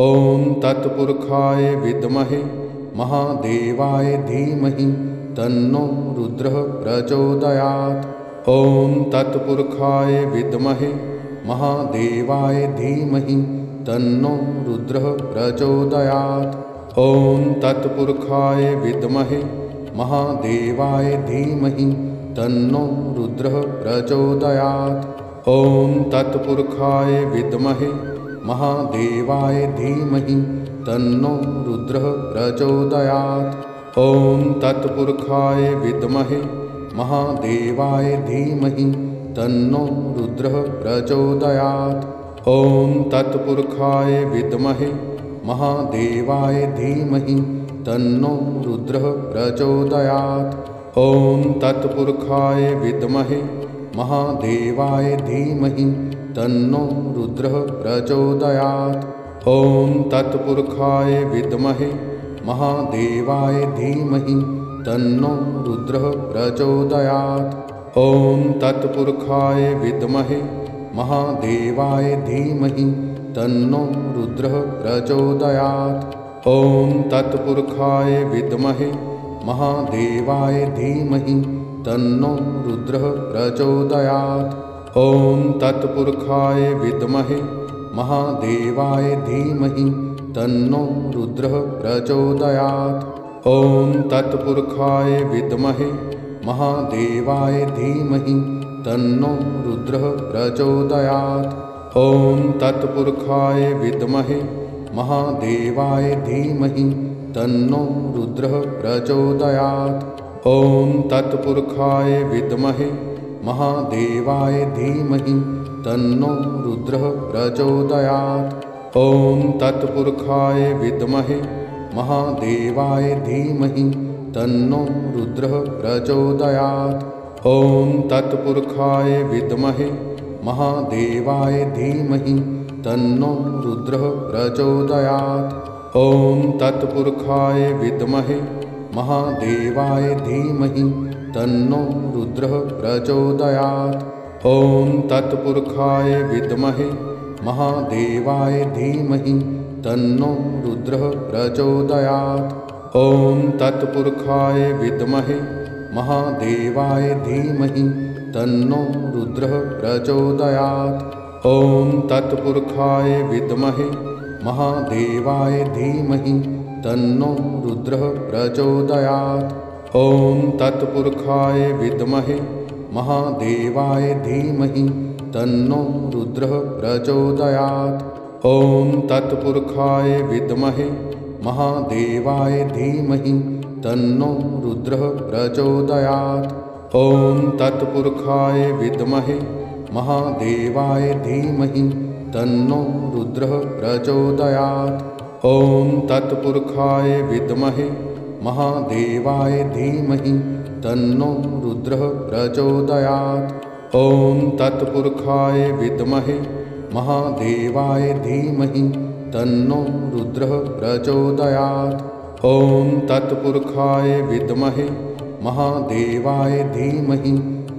ॐ तत्पुरुषाय विद्महे महादेवाय धीमहि तन्नो रुद्रः प्रचोदयात्। ॐ तत्पुरुषाय विद्महे महादेवाय धीमहि तन्नो रुद्रः प्रचोदयात्। ॐ तत्पुरुषाय विद्महे महादेवाय धीमहि तन्नो रुद्रः प्रचोदयात्। ॐ तत्पुरुषाय विद्महे महादेवाय धीमहि तन्नो रुद्रः प्रचोदयात्। ॐ तत्पुरुषाय विद्महे महादेवाय धीमहि तन्नो रुद्रः प्रचोदयात्। ॐ तत्पुरुषाय विद्महे महादेवाय धीमहि तन्नो रुद्रः प्रचोदयात्। ॐ तत्पुरुषाय विद्महे महादेवाय धीमहि तन्नो रुद्रः प्रचोदयात्। ॐ तत्पुरुषाय विद्महे महादेवाय धीमहि तन्नो रुद्रः प्रचोदयात्। ॐ तत्पुरुषाय विद्महे महादेवाय धीमहि तन्नो रुद्रः प्रचोदयात्। ॐ तत्पुरुषाय विद्महे महादेवाय धीमहि तन्नो रुद्रः प्रचोदयात्। ॐ तत्पुरुषाय विद्महे महादेवाय धीमहि तन्नो रुद्रः प्रचोदयात्। ॐ तत्पुरुषाय विद्महे महादेवाय धीमहि तन्नो रुद्रः प्रचोदयात्। ॐ तत्पुरुषाय विद्महे महादेवाय धीमहि तन्नो रुद्रः प्रचोदयात्। ॐ तत्पुरुषाय विद्महे महादेवाय धीमहि तन्नो रुद्रः प्रचोदयात्। ॐ तत्पुरुषाय विद्महे महादेवाय धीमहि तन्नो रुद्रः प्रचोदयात्। ॐ तत्पुरुषाय विद्महे महादेवाय धीमहि तन्नो रुद्रः प्रचोदयात्। ॐ तत्पुरुषाय विद्महे महादेवाय धीमहि तन्नो रुद्रः प्रचोदयात्। ॐ तत्पुरुषाय विद्महे महादेवाय धीमहि तन्नो रुद्रः प्रचोदयात्। ॐ तत्पुरुषाय विद्महे महादेवाय धीमहि तन्नो रुद्रः प्रचोदयात्। ॐ तत्पुरुषाय विद्महे महादेवाय धीमहि तन्नो रुद्रः प्रचोदयात्। ॐ तत्पुरुषाय विद्महे महादेवाय धीमहि तन्नो रुद्रः प्रचोदयात्। ॐ तत्पुरुषाय विद्महे महादेवाय धीमहि तन्नो रुद्रः प्रचोदयात्। ॐ तत्पुरुषाय विद्महे महादेवाय धीमहि तन्नो रुद्रः प्रचोदयात्। ॐ तत्पुरुषाय विद्महे महादेवाय धीमहि तन्नो रुद्रः प्रचोदयात्। ॐ तत्पुरुषाय विद्महे महादेवाय धीमहि तन्नो रुद्रः प्रचोदयात्। ॐ तत्पुरुषाय विद्महे महादेवाय धीमहि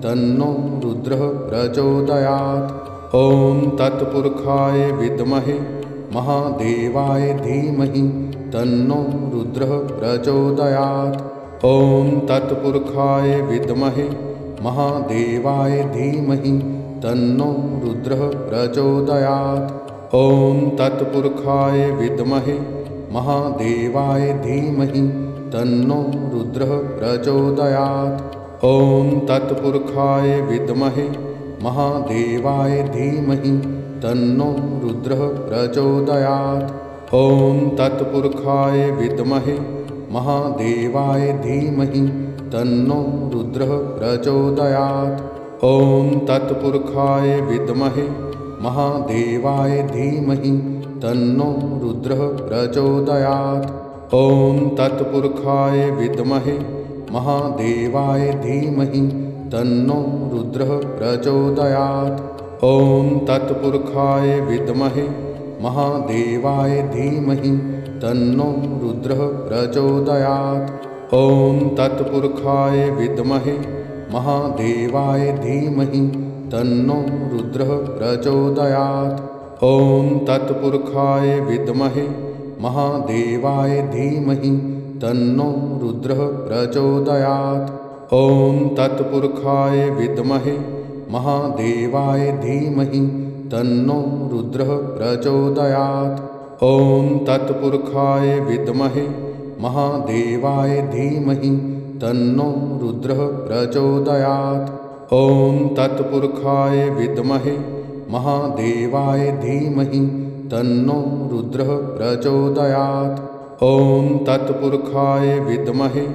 तन्नो रुद्रः प्रचोदयात्। ॐ तत्पुरुषाय विद्महे महादेवाय धीमहि तन्नो रुद्रः प्रचोदयात्। ॐ तत्पुरुषाय विद्महे महादेवाय धीमहि तन्नो रुद्रः प्रचोदयात्। ॐ तत्पुरुषाय विद्महे महादेवाय धीमहि तन्नो रुद्रः प्रचोदयात्। ॐ तत्पुरुषाय विद्महे महादेवाय धीमहि तन्नो रुद्रः प्रचोदयात्। ॐ तत्पुरुषाय विद्महे महादेवाय धीमहि तन्नो रुद्रः प्रचोदयात्। ॐ तत्पुरुषाय विद्महे महादेवाय धीमहि तन्नो रुद्रः प्रचोदयात्। ॐ तत्पुरुषाय विद्महे महादेवाय धीमहि तन्नो रुद्रः प्रचोदयात्। ॐ तत्पुरुषाय विद्महे महादेवाय धीमहि तन्नो रुद्रः प्रचोदयात्। ॐ तत्पुरुषाय विद्महे महादेवाय धीमहि तन्नो रुद्रः प्रचोदयात्। ॐ तत्पुरुषाय विद्महे महादेवाय धीमहि तन्नो रुद्रः प्रचोदयात्। ॐ तत्पुरुषाय विद्महे महादेवाय धीमहि तन्नो रुद्रः प्रचोदयात्। ॐ तत्पुरुषाय विद्महे महादेवाय धीमहि तन्नो रुद्रः प्रचोदयात्। ॐ तत्पुरुषाय विद्महे महादेवाय धीमहि तन्नो रुद्रः प्रचोदयात्। ॐ तत्पुरुषाय विद्महे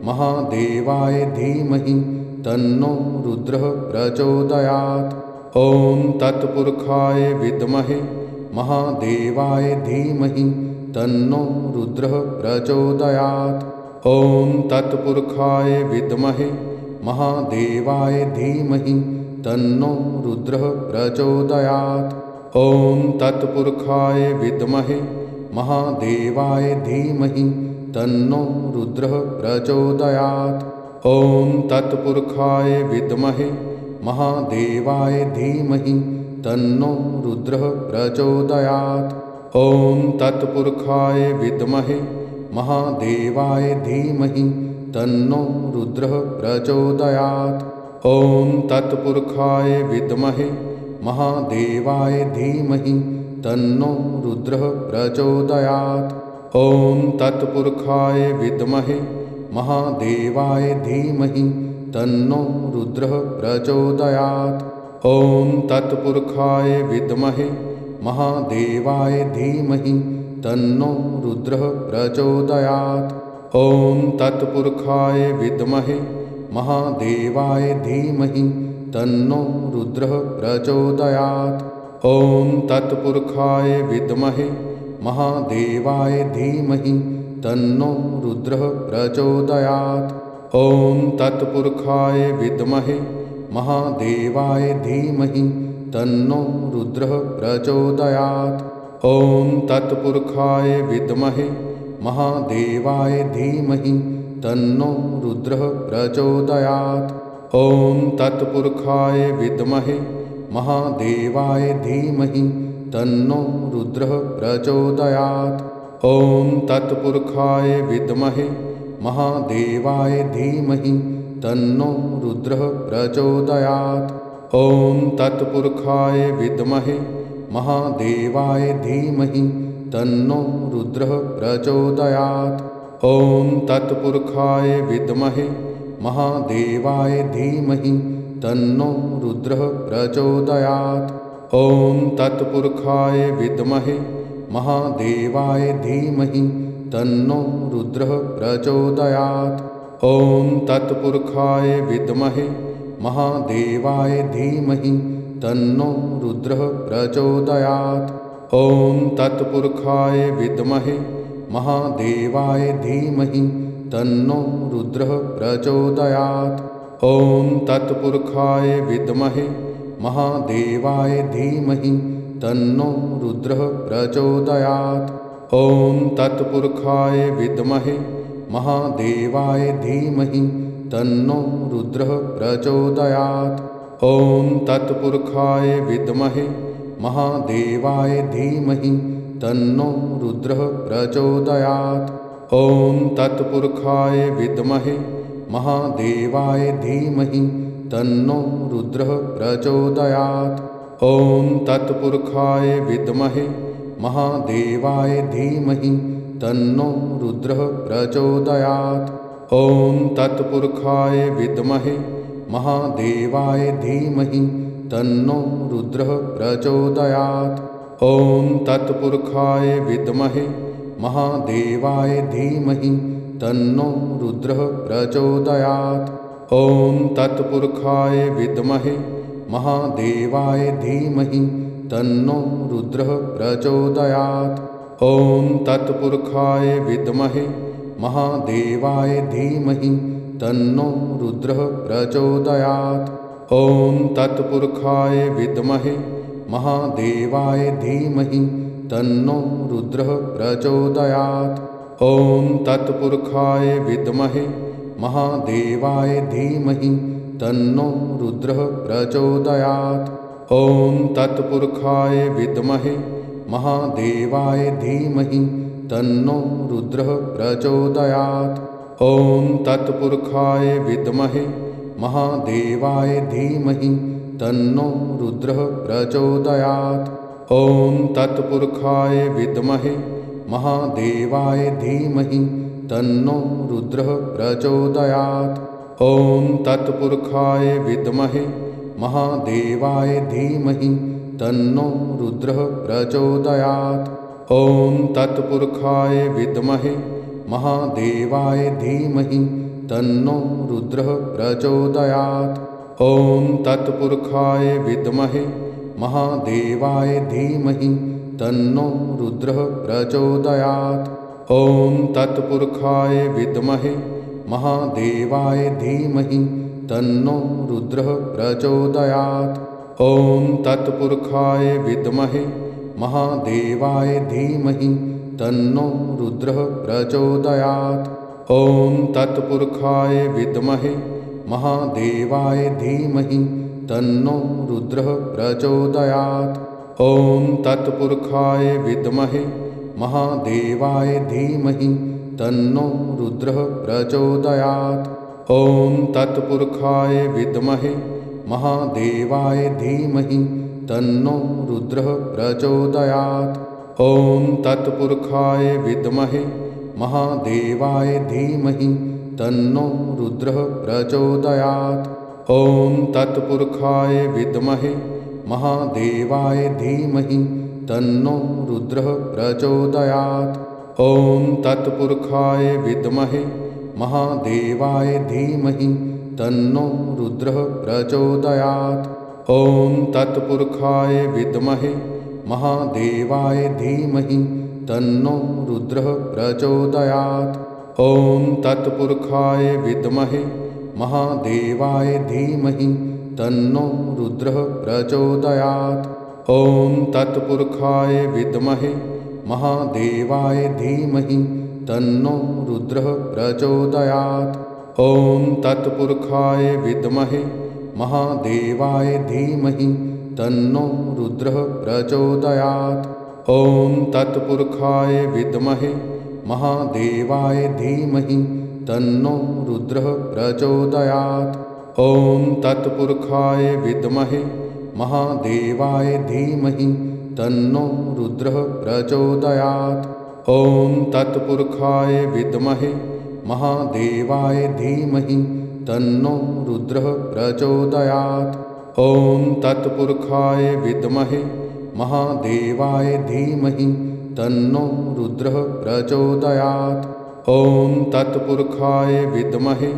महादेवाय धीमहि तन्नो रुद्रः प्रचोदयात्। ॐ तत्पुरुषाय विद्महे महादेवाय धीमहि तन्नो रुद्रः प्रचोदयात्। ॐ तत्पुरुषाय विद्महे महादेवाय धीमहि तन्नो रुद्रः प्रचोदयात्। ॐ तत्पुरुषाय विद्महे महादेवाय धीमहि तन्नो रुद्रः प्रचोदयात्। ॐ तत्पुरुषाय विद्महे महादेवाय धीमहि तन्नो रुद्रः प्रचोदयात्। ॐ तत्पुरुषाय विद्महे महादेवाय धीमहि तन्नो रुद्रः प्रचोदयात्। ॐ तत्पुरुषाय विद्महे महादेवाय धीमहि तन्नो रुद्रः प्रचोदयात्। ॐ तत्पुरुषाय विद्महे महादेवाय धीमहि तन्नो रुद्रः प्रचोदयात्। ॐ तत्पुरुषाय विद्महे महादेवाय धीमहि तन्नो रुद्रः प्रचोदयात्। ॐ तत्पुरुषाय विद्महे महादेवाय धीमहि तन्नो रुद्रः प्रचोदयात्। ॐ तत्पुरुषाय विद्महे महादेवाय धीमहि तन्नो रुद्रः प्रचोदयात्। ॐ तत्पुरुषाय विद्महे महादेवाय धीमहि तन्नो रुद्रः प्रचोदयात्। ॐ तत्पुरुषाय विद्महे महादेवाय धीमहि तन्नो रुद्रः प्रचोदयात्। ॐ तत्पुरुषाय विद्महे महादेवाय धीमहि तन्नो रुद्रः प्रचोदयात्। ॐ तत्पुरुषाय विद्महे महादेवाय धीमहि तन्नो रुद्रः प्रचोदयात्। ॐ तत्पुरुषाय विद्महे महादेवाय धीमहि तन्नो रुद्रः प्रचोदयात्। ॐ तत्पुरुषाय विद्महे महादेवाय धीमहि तन्नो रुद्रः प्रचोदयात्। ॐ तत्पुरुषाय विद्महे महादेवाय धीमहि तन्नो रुद्रः प्रचोदयात्। ॐ तत्पुरुषाय विद्महे महादेवाय धीमहि तन्नो रुद्रः प्रचोदयात्। ॐ तत्पुरुषाय विद्महे महादेवाय धीमहि तन्नो रुद्रः प्रचोदयात्। ॐ तत्पुरुषाय विद्महे महादेवाय धीमहि तन्नो रुद्रः प्रचोदयात्। ॐ तत्पुरुषाय विद्महे महादेवाय धीमहि तन्नो रुद्रः प्रचोदयात्। ॐ तत्पुरुषाय विद्महे महादेवाय धीमहि तन्नो रुद्रः प्रचोदयात्। ॐ तत्पुरुषाय विद्महे महादेवाय धीमहि तन्नो रुद्रः प्रचोदयात्। ॐ तत्पुरुषाय विद्महे महादेवाय धीमहि तन्नो रुद्रः प्रचोदयात्। ॐ तत्पुरुषाय विद्महे महादेवाय धीमहि तन्नो रुद्रः प्रचोदयात्। ॐ तत्पुरुषाय विद्महे महादेवाय धीमहि तन्नो रुद्रः प्रचोदयात्। ॐ तत्पुरुषाय विद्महे महादेवाय धीमहि तन्नो रुद्रः प्रचोदयात्। ॐ तत्पुरुषाय विद्महे महादेवाय धीमहि तन्नो रुद्रः प्रचोदयात्। ॐ तत्पुरुषाय विद्महे महादेवाय धीमहि तन्नो रुद्रः प्रचोदयात्। ॐ तत्पुरुषाय विद्महे महादेवाय धीमहि तन्नो रुद्रः प्रचोदयात्। ॐ तत्पुरुषाय विद्महे महादेवाय धीमहि तन्नो रुद्रः प्रचोदयात्। ॐ तत्पुरुषाय विद्महे महादेवाय धीमहि तन्नो रुद्रः प्रचोदयात्। ॐ तत्पुरुषाय विद्महे महादेवाय धीमहि तन्नो रुद्रः प्रचोदयात्। ॐ तत्पुरुषाय विद्महे महादेवाय धीमहि तन्नो रुद्रः प्रचोदयात्। ॐ तत्पुरुषाय विद्महे महादेवाय धीमहि तन्नो रुद्रः प्रचोदयात्। ॐ तत्पुरुषाय विद्महे महादेवाय धीमहि तन्नो रुद्रः प्रचोदयात्। ॐ तत्पुरुषाय विद्महे महादेवाय धीमहि तन्नो रुद्रः प्रचोदयात्। ॐ तत्पुरुषाय विद्महे महादेवाय धीमहि तन्नो रुद्रः प्रचोदयात्। ॐ तत्पुरुषाय विद्महे महादेवाय धीमहि तन्नो रुद्रः प्रचोदयात्। ॐ तत्पुरुषाय विद्महे महादेवाय धीमहि तन्नो रुद्रः प्रचोदयात्। ॐ तत्पुरुषाय विद्महे महादेवाय धीमहि तन्नो रुद्रः प्रचोदयात्। ॐ तत्पुरुषाय विद्महे महादेवाय धीमहि तन्नो रुद्रः प्रचोदयात्। ॐ तत्पुरुषाय विद्महे महादेवाय धीमहि तन्नो रुद्रः प्रचोदयात्। ॐ तत्पुरुषाय विद्महे महादेवाय धीमहि तन्नो रुद्रः प्रचोदयात्। ॐ तत्पुरुषाय विद्महे महादेवाय धीमहि तन्नो रुद्रः प्रचोदयात्। ॐ तत्पुरुषाय विद्महे महादेवाय धीमहि तन्नो रुद्रः प्रचोदयात्। ॐ तत्पुरुषाय विद्महे महादेवाय धीमहि तन्नो रुद्रः प्रचोदयात्। ॐ तत्पुरुषाय विद्महे महादेवाय धीमहि तन्नो रुद्रः प्रचोदयात्। ॐ तत्पुरुषाय विद्महे महादेवाय धीमहि तन्नो रुद्रः प्रचोदयात्। ॐ तत्पुरुषाय विद्महे महादेवाय धीमहि तन्नो रुद्रः प्रचोदयात्। ॐ तत्पुरुषाय विद्महे महादेवाय धीमहि तन्नो रुद्रः प्रचोदयात्। ॐ तत्पुरुषाय विद्महे महादेवाय धीमहि तन्नो रुद्रः प्रचोदयात्। ॐ तत्पुरुषाय विद्महे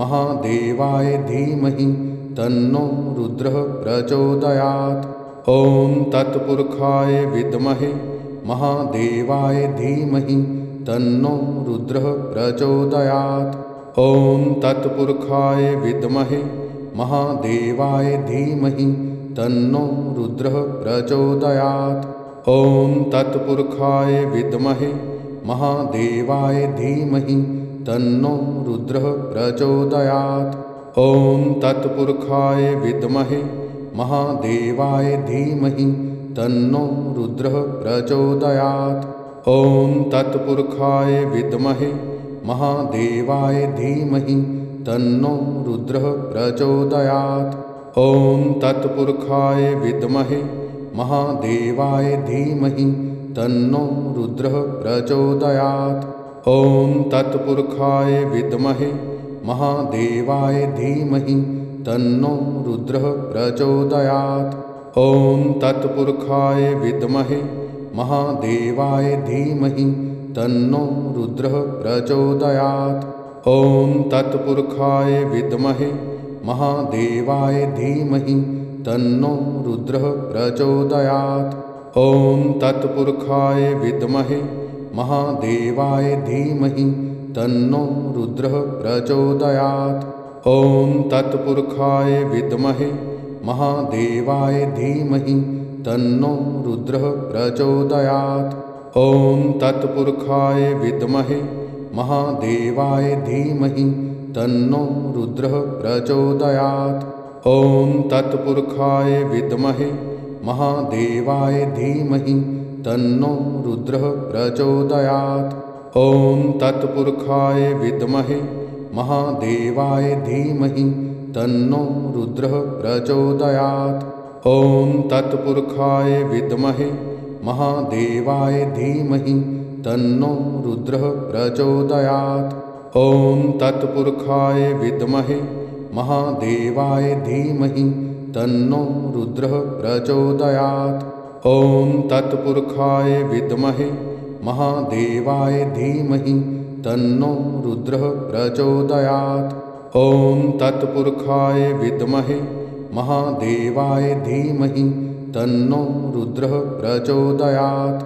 महादेवाय धीमहि तन्नो रुद्रः प्रचोदयात्। ॐ तत्पुरुषाय विद्महे महादेवाय धीमहि तन्नो रुद्रः प्रचोदयात्। ॐ तत्पुरुषाय विद्महे महादेवाय धीमहि तन्नो रुद्रः प्रचोदयात्। ॐ तत्पुरुषाय विद्महे महादेवाय धीमहि तन्नो रुद्रः प्रचोदयात्। ॐ तत्पुरुषाय विद्महे महादेवाय धीमहि तन्नो रुद्रः प्रचोदयात्। ॐ तत्पुरुषाय विद्महे महादेवाय धीमहि तन्नो रुद्रः प्रचोदयात्। ॐ तत्पुरुषाय विद्महे महादेवाय धीमहि तन्नो रुद्रः प्रचोदयात्। ॐ तत्पुरुषाय विद्महे महादेवाय धीमहि तन्नो रुद्रः प्रचोदयात्। ॐ तत्पुरुषाय विद्महे महादेवाय धीमहि तन्नो रुद्रः प्रचोदयात्। ॐ तत्पुरुषाय विद्महे महादेवाय धीमहि तन्नो रुद्रः प्रचोदयात्। ॐ तत्पुरुषाय विद्महे महादेवाय धीमहि तन्नो रुद्रः प्रचोदयात्। ॐ तत्पुरुषाय विद्महे महादेवाय धीमहि तन्नो रुद्रः प्रचोदयात्। ॐ तत्पुरुषाय विद्महे महादेवाय धीमहि तन्नो रुद्रः प्रचोदयात्। ॐ तत्पुरुषाय विद्महे महादेवाय धीमहि तन्नो रुद्रः प्रचोदयात्। ॐ तत्पुरुषाय विद्महे महादेवाय धीमहि तन्नो रुद्रः प्रचोदयात्। ॐ तत्पुरुषाय विद्महे महादेवाय धीमहि तन्नो रुद्रः प्रचोदयात्। ॐ तत्पुरुषाय विद्महे महादेवाय धीमहि तन्नो रुद्रः प्रचोदयात्। ॐ तत्पुरुषाय विद्महे महादेवाय धीमहि तन्नो रुद्रः प्रचोदयात्। ॐ तत्पुरुषाय विद्महे महादेवाय धीमहि तन्नो रुद्रः प्रचोदयात्।